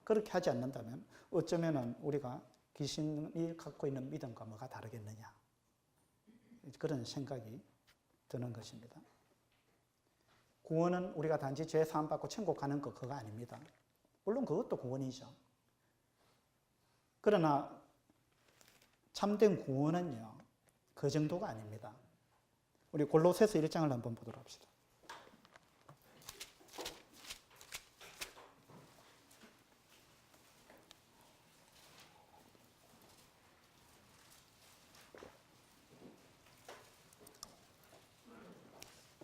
그렇게 하지 않는다면 어쩌면 우리가 귀신이 갖고 있는 믿음과 뭐가 다르겠느냐, 그런 생각이 드는 것입니다. 구원은 우리가 단지 죄 사함 받고 천국 가는 것, 그거 아닙니다. 물론 그것도 구원이죠. 그러나 참된 구원은요, 그 정도가 아닙니다. 우리 골로새서 1장을 한번 보도록 합시다.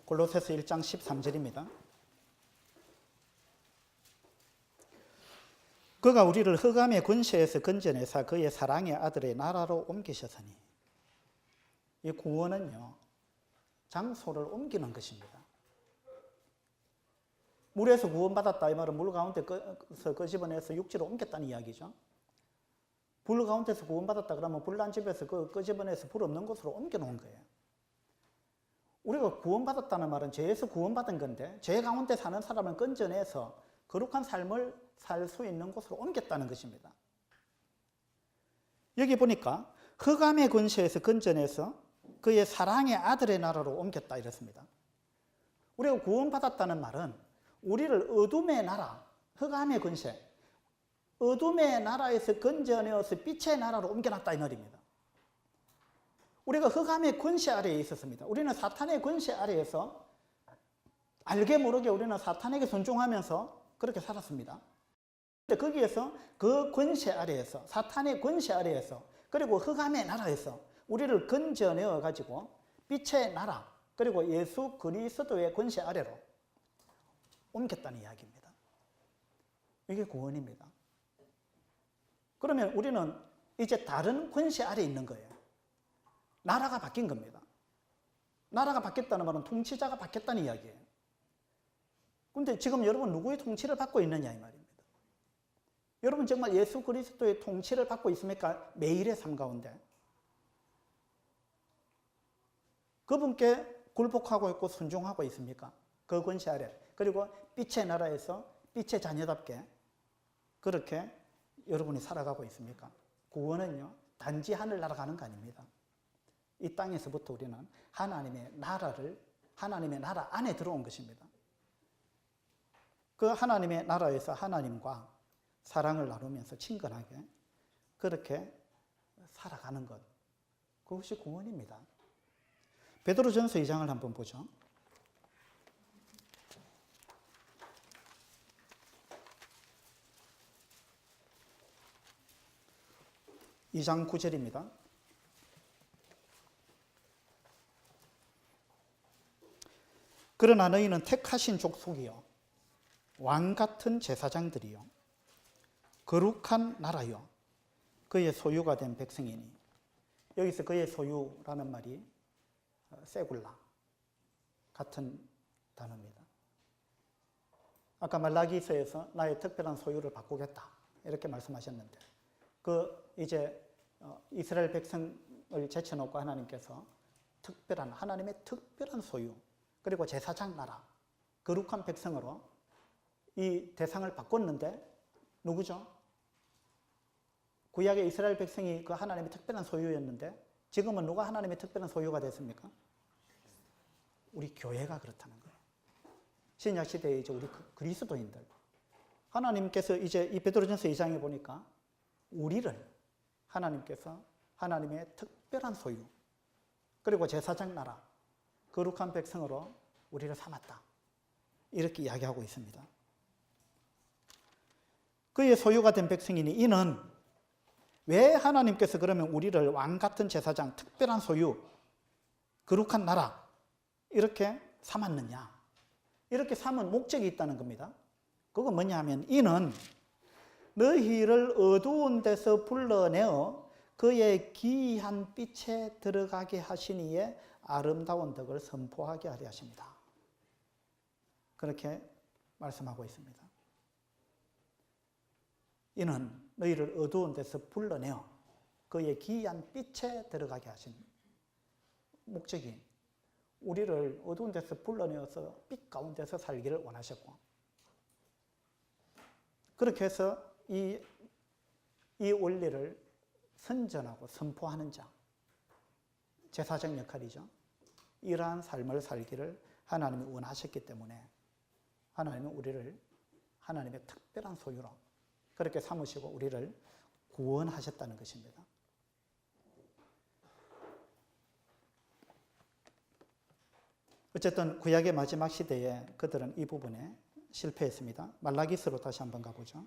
골로새서 1장 13절입니다. 그가 우리를 흑암의 권세에서 건져내사 그의 사랑의 아들의 나라로 옮기셨으니, 이 구원은요, 장소를 옮기는 것입니다. 물에서 구원받았다 이 말은 물 가운데서 끄집어내서 육지로 옮겼다는 이야기죠. 불 가운데서 구원받았다 그러면 불난 집에서 끄집어내서 불 없는 곳으로 옮겨놓은 거예요. 우리가 구원받았다는 말은 죄에서 구원받은 건데, 죄 가운데 사는 사람을 건져내서 거룩한 삶을 살 수 있는 곳으로 옮겼다는 것입니다. 여기 보니까 흑암의 권세에서 건져내서 그의 사랑의 아들의 나라로 옮겼다 이렇습니다. 우리가 구원받았다는 말은 우리를 어둠의 나라, 흑암의 권세, 어둠의 나라에서 건져내어서 빛의 나라로 옮겨놨다 이 말입니다. 우리가 흑암의 권세 아래에 있었습니다. 우리는 사탄의 권세 아래에서 알게 모르게 우리는 사탄에게 순종하면서 그렇게 살았습니다. 근데 거기에서 그 권세 아래에서, 사탄의 권세 아래에서, 그리고 흑암의 나라에서 우리를 건져내어 가지고 빛의 나라, 그리고 예수 그리스도의 권세 아래로 옮겼다는 이야기입니다. 이게 구원입니다. 그러면 우리는 이제 다른 권세 아래에 있는 거예요. 나라가 바뀐 겁니다. 나라가 바뀌었다는 말은 통치자가 바뀌었다는 이야기예요. 그런데 지금 여러분 누구의 통치를 받고 있느냐 이 말입니다. 여러분 정말 예수 그리스도의 통치를 받고 있습니까? 매일의 삶 가운데. 그분께 굴복하고 있고 순종하고 있습니까? 그 권세 아래. 그리고 빛의 나라에서 빛의 자녀답게 그렇게 여러분이 살아가고 있습니까? 구원은요, 단지 하늘나라 가는 거 아닙니다. 이 땅에서부터 우리는 하나님의 나라 안에 들어온 것입니다. 그 하나님의 나라에서 하나님과 사랑을 나누면서 친근하게 그렇게 살아가는 것, 그것이 구원입니다. 베드로전서 2장을 한번 보죠. 2장 9절입니다. 그러나 너희는 택하신 족속이요 왕같은 제사장들이요 거룩한 나라요 그의 소유가 된 백성이니, 여기서 그의 소유라는 말이 세굴라 같은 단어입니다. 아까 말라기서에서 나의 특별한 소유를 바꾸겠다 이렇게 말씀하셨는데, 이제 이스라엘 백성을 제쳐놓고 하나님께서 하나님의 특별한 소유, 그리고 제사장 나라, 거룩한 백성으로 이 대상을 바꿨는데 누구죠? 구약의 이스라엘 백성이 그 하나님의 특별한 소유였는데 지금은 누가 하나님의 특별한 소유가 됐습니까? 우리 교회가 그렇다는 거예요. 신약 시대에 이제 우리 그리스도인들, 하나님께서 이제 이 베드로전서 2장에 보니까 우리를 하나님께서 하나님의 특별한 소유, 그리고 제사장 나라, 거룩한 백성으로 우리를 삼았다 이렇게 이야기하고 있습니다. 그의 소유가 된 백성이니, 이는 왜 하나님께서 그러면 우리를 왕같은 제사장, 특별한 소유, 거룩한 나라 이렇게 삼았느냐, 이렇게 삼은 목적이 있다는 겁니다. 그건 뭐냐 하면, 이는 너희를 어두운 데서 불러내어 그의 기이한 빛에 들어가게 하시니에 아름다운 덕을 선포하게 하려 하십니다. 그렇게 말씀하고 있습니다. 이는 너희를 어두운 데서 불러내어 그의 기이한 빛에 들어가게 하신 목적이 우리를 어두운 데서 불러내어서 빛 가운데서 살기를 원하셨고, 그렇게 해서 이 원리를 선전하고 선포하는 자, 제사장 역할이죠. 이러한 삶을 살기를 하나님이 원하셨기 때문에 하나님은 우리를 하나님의 특별한 소유로 그렇게 삼으시고 우리를 구원하셨다는 것입니다. 어쨌든 구약의 마지막 시대에 그들은 이 부분에 실패했습니다. 말라기스로 다시 한번 가보죠.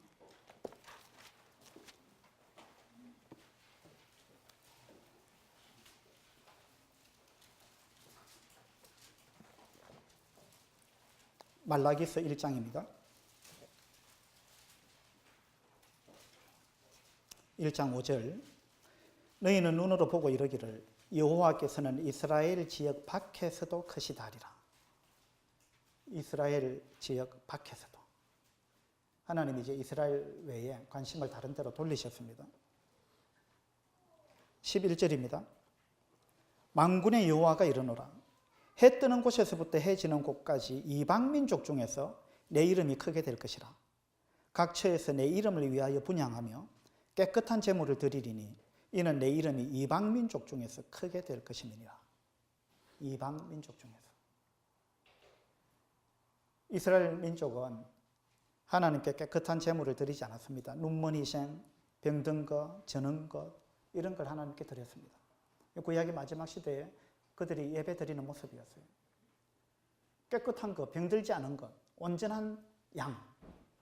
말라기서 1장입니다. 1장 5절. 너희는 눈으로 보고 이르기를 여호와께서는 이스라엘 지역 밖에서도 크시다 하리라. 이스라엘 지역 밖에서도. 하나님이 이제 이스라엘 외에 관심을 다른 데로 돌리셨습니다. 11절입니다. 만군의 여호와가 이르노라. 해 뜨는 곳에서부터 해 지는 곳까지 이방 민족 중에서 내 이름이 크게 될 것이라. 각 처에서 내 이름을 위하여 분향하며 깨끗한 제물을 드리리니 이는 내 이름이 이방 민족 중에서 크게 될 것임이니라. 이방 민족 중에서. 이스라엘 민족은 하나님께 깨끗한 제물을 드리지 않았습니다. 눈먼이생, 병든 것, 저는 것 이런 걸 하나님께 드렸습니다. 구약의 마지막 시대에 그들이 예배 드리는 모습이었어요. 깨끗한 것, 병들지 않은 것, 온전한 양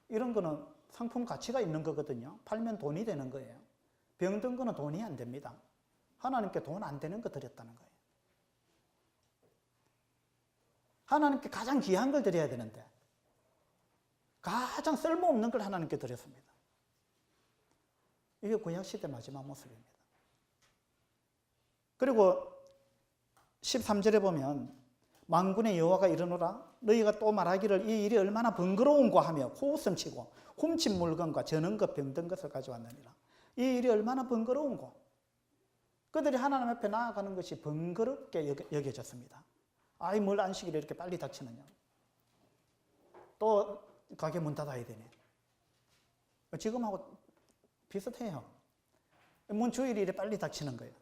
이런 거는 상품 가치가 있는 거거든요. 팔면 돈이 되는 거예요. 병든 거는 돈이 안 됩니다. 하나님께 돈 안 되는 거 드렸다는 거예요. 하나님께 가장 귀한 걸 드려야 되는데 가장 쓸모없는 걸 하나님께 드렸습니다. 이게 구약시대 마지막 모습입니다. 그리고 13절에 보면 만군의 여호와가 이르노라. 너희가 또 말하기를 이 일이 얼마나 번거로운고 하며 코웃음치고 훔친 물건과 저는 것 병든 것을 가져왔느니라. 이 일이 얼마나 번거로운고. 그들이 하나님 앞에 나아가는 것이 번거롭게 여겨졌습니다. 아이 뭘 안식일에 이렇게 빨리 닥치느냐. 또 가게 문 닫아야 되네. 지금하고 비슷해요. 문 주일이 이렇게 빨리 닥치는 거예요.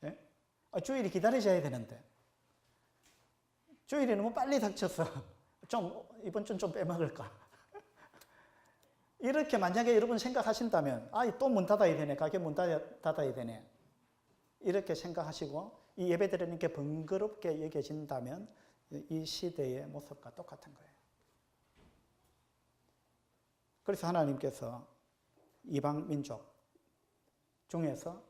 예? 주일이 기다리셔야 되는데 주일이 너무 빨리 닥쳐서 이번 주는 좀 빼먹을까. 이렇게 만약에 여러분 생각하신다면 또 문 닫아야 되네. 가게 문 닫아야 되네. 이렇게 생각하시고 이 예배 드리는 게 번거롭게 여겨진다면 이 시대의 모습과 똑같은 거예요. 그래서 하나님께서 이방 민족 중에서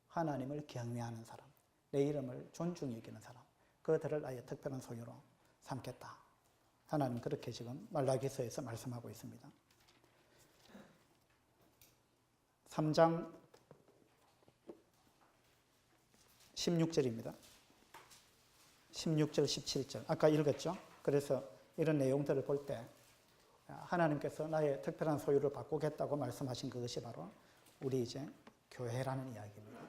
하나님을 경외하는 사람, 내 이름을 존중히 여기는 사람, 그들을 나의 특별한 소유로 삼겠다. 하나님 그렇게 지금 말라기서에서 말씀하고 있습니다. 3장 16절입니다. 16절, 17절. 아까 읽었죠? 그래서 이런 내용들을 볼 때 하나님께서 나의 특별한 소유를 바꾸겠다고 말씀하신 그것이 바로 우리 이제 교회라는 이야기입니다.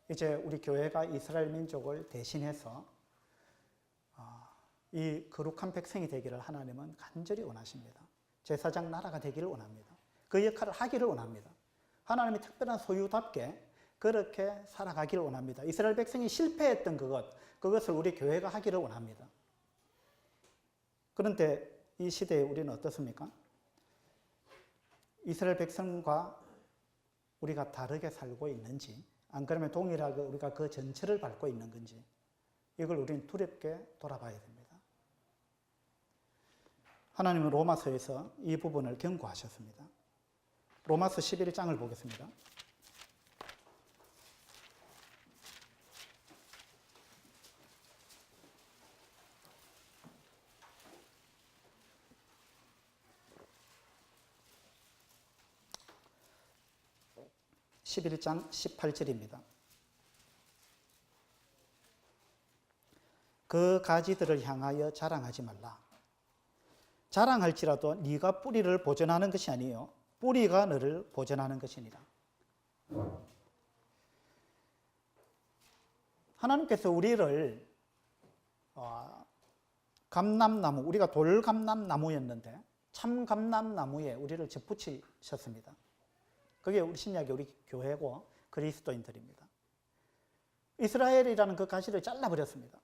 이제 우리 교회가 이스라엘 민족을 대신해서 이 거룩한 백성이 되기를 하나님은 간절히 원하십니다. 제사장 나라가 되기를 원합니다. 그 역할을 하기를 원합니다. 하나님의 특별한 소유답게 그렇게 살아가기를 원합니다. 이스라엘 백성이 실패했던 그것을 우리 교회가 하기를 원합니다. 그런데 이 시대에 우리는 어떻습니까? 이스라엘 백성과 우리가 다르게 살고 있는지, 안 그러면 동일하게 우리가 그 전체를 밟고 있는 건지, 이걸 우리는 두렵게 돌아봐야 됩니다. 하나님은 로마서에서 이 부분을 경고하셨습니다. 로마서 11장을 보겠습니다. (11장 18절입니다) 그 가지들을 향하여 자랑하지 말라. 자랑할지라도 네가 뿌리를 보존하는 것이 아니요 뿌리가 너를 보존하는 것이니라. 하나님께서 우리를 감람나무, 우리가 돌감람나무였는데 참감람나무에 우리를 접붙이셨습니다. 그게 우리 신약의 우리 교회고 그리스도인들입니다. 이스라엘이라는 그 가시를 잘라버렸습니다.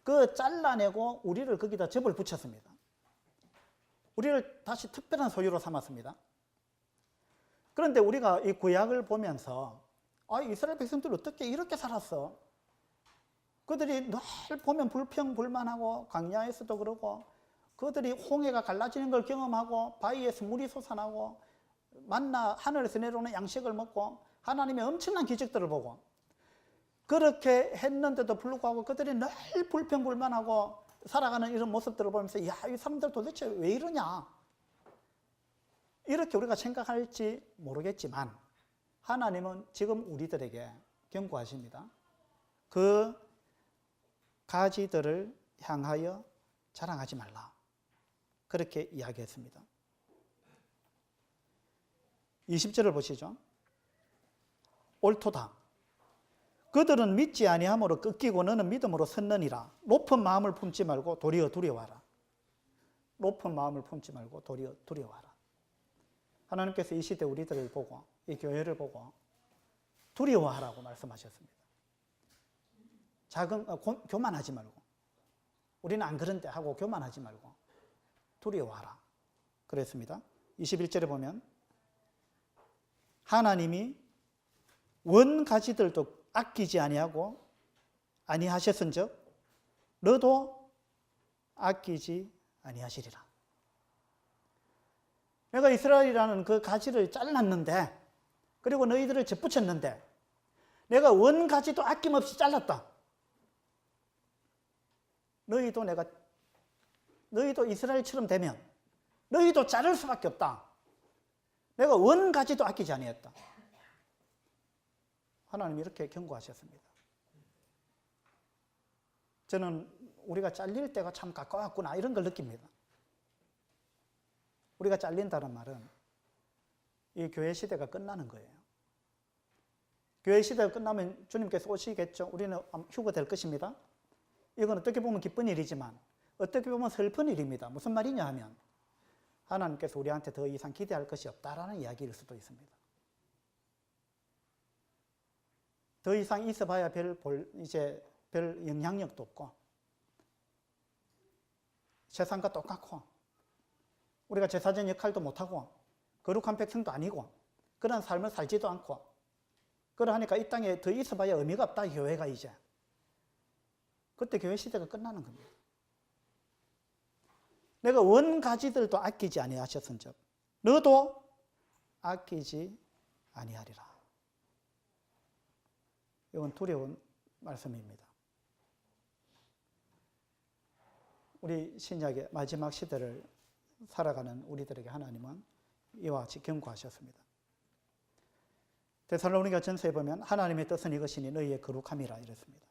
그 잘라내고 우리를 거기다 접을 붙였습니다. 우리를 다시 특별한 소유로 삼았습니다. 그런데 우리가 이 구약을 보면서 이스라엘 백성들 어떻게 이렇게 살았어? 그들이 늘 보면 불평불만하고 광야에서도 그러고 그들이 홍해가 갈라지는 걸 경험하고 바위에서 물이 솟아나고 만나 하늘에서 내려오는 양식을 먹고 하나님의 엄청난 기적들을 보고 그렇게 했는데도 불구하고 그들이 늘 불평불만하고 살아가는 이런 모습들을 보면서 이 사람들 도대체 왜 이러냐? 이렇게 우리가 생각할지 모르겠지만 하나님은 지금 우리들에게 경고하십니다. 그 가지들을 향하여 자랑하지 말라. 그렇게 이야기했습니다. 20절을 보시죠. 옳도다. 그들은 믿지 아니함으로 꺾이고 너는 믿음으로 섰느니라. 높은 마음을 품지 말고 도리어 두려워하라. 높은 마음을 품지 말고 도리어 두려워하라. 하나님께서 이 시대 우리들을 보고 이 교회를 보고 두려워하라고 말씀하셨습니다. 교만하지 말고 우리는 안 그런데 하고 교만하지 말고 두려워하라. 그랬습니다. 21절에 보면 하나님이 원가지들도 아끼지 아니하셨은즉 너도 아끼지 아니하시리라. 내가 이스라엘이라는 그 가지를 잘랐는데 그리고 너희들을 접붙였는데 내가 원가지도 아낌없이 잘랐다. 너희도 이스라엘처럼 되면 너희도 자를 수밖에 없다. 내가 원가지도 아끼지 아니했다. 하나님이 이렇게 경고하셨습니다. 저는 우리가 잘릴 때가 참 가까웠구나 이런 걸 느낍니다. 우리가 잘린다는 말은 이 교회 시대가 끝나는 거예요. 교회 시대가 끝나면 주님께서 오시겠죠. 우리는 휴거될 것입니다. 이건 어떻게 보면 기쁜 일이지만 어떻게 보면 슬픈 일입니다. 무슨 말이냐 하면 하나님께서 우리한테 더 이상 기대할 것이 없다라는 이야기일 수도 있습니다. 더 이상 있어봐야 별 영향력도 없고 세상과 똑같고 우리가 제사장 역할도 못하고 거룩한 백성도 아니고 그런 삶을 살지도 않고 그러하니까 이 땅에 더 있어봐야 의미가 없다. 교회가 이제 그때 교회 시대가 끝나는 겁니다. 내가 원가지들도 아끼지 아니하셨은즉 너도 아끼지 아니하리라. 이건 두려운 말씀입니다. 우리 신약의 마지막 시대를 살아가는 우리들에게 하나님은 이와 같이 경고하셨습니다. 데살로니가 전서에 보면 하나님의 뜻은 이것이니 너희의 거룩함이라 이랬습니다.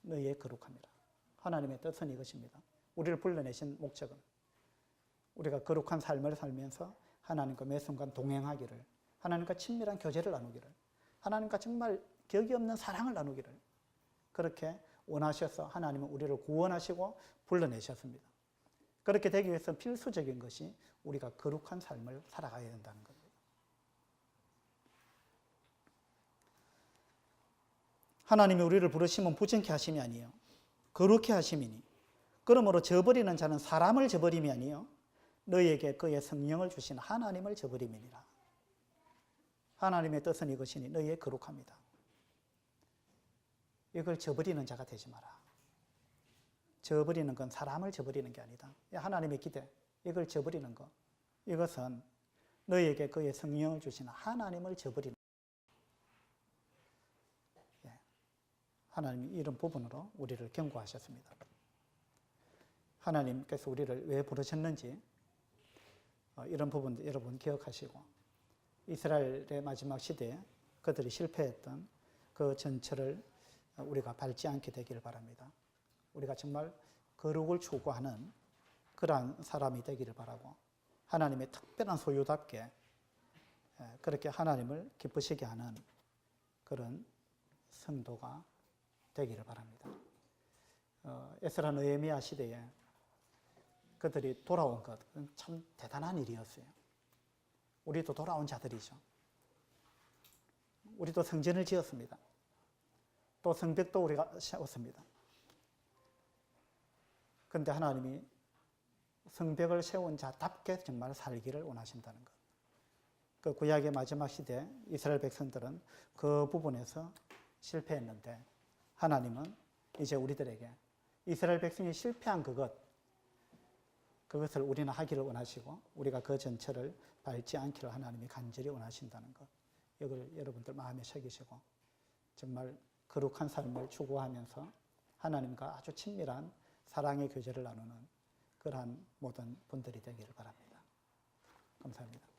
너희의 거룩함이라. 하나님의 뜻은 이것입니다. 우리를 불러내신 목적은 우리가 거룩한 삶을 살면서 하나님과 매 순간 동행하기를, 하나님과 친밀한 교제를 나누기를, 하나님과 정말 격이 없는 사랑을 나누기를 그렇게 원하셔서 하나님은 우리를 구원하시고 불러내셨습니다. 그렇게 되기 위해서 필수적인 것이 우리가 거룩한 삶을 살아가야 된다는 겁니다. 하나님이 우리를 부르시면 부정케 하심이 아니에요. 거룩케 하심이니. 그러므로 저버리는 자는 사람을 저버림이 아니에요. 너희에게 그의 성령을 주신 하나님을 저버림이니라. 하나님의 뜻은 이것이니 너희의 거룩합니다. 이걸 저버리는 자가 되지 마라. 저버리는 건 사람을 저버리는 게 아니다. 하나님의 기대, 이걸 저버리는 것, 이것은 너희에게 그의 성령을 주신 하나님을 저버리는 것. 하나님이 이런 부분으로 우리를 경고하셨습니다. 하나님께서 우리를 왜 부르셨는지 이런 부분도 여러분 기억하시고 이스라엘의 마지막 시대에 그들이 실패했던 그 전철을 우리가 밟지 않게 되기를 바랍니다. 우리가 정말 거룩을 추구하는 그러한 사람이 되기를 바라고 하나님의 특별한 소유답게 그렇게 하나님을 기쁘시게 하는 그런 성도가 되기를 바랍니다. 에스라 느헤미야 시대에 그들이 돌아온 것은 참 대단한 일이었어요. 우리도 돌아온 자들이죠. 우리도 성전을 지었습니다. 또 성벽도 우리가 세웠습니다. 그런데 하나님이 성벽을 세운 자답게 정말 살기를 원하신다는 것. 그 구약의 마지막 시대 이스라엘 백성들은 그 부분에서 실패했는데 하나님은 이제 우리들에게 이스라엘 백성이 실패한 그것을 우리는 하기를 원하시고 우리가 그 전체를 밟지 않기를 하나님이 간절히 원하신다는 것. 이걸 여러분들 마음에 새기시고 정말 거룩한 삶을 추구하면서 하나님과 아주 친밀한 사랑의 교제를 나누는 그러한 모든 분들이 되기를 바랍니다. 감사합니다.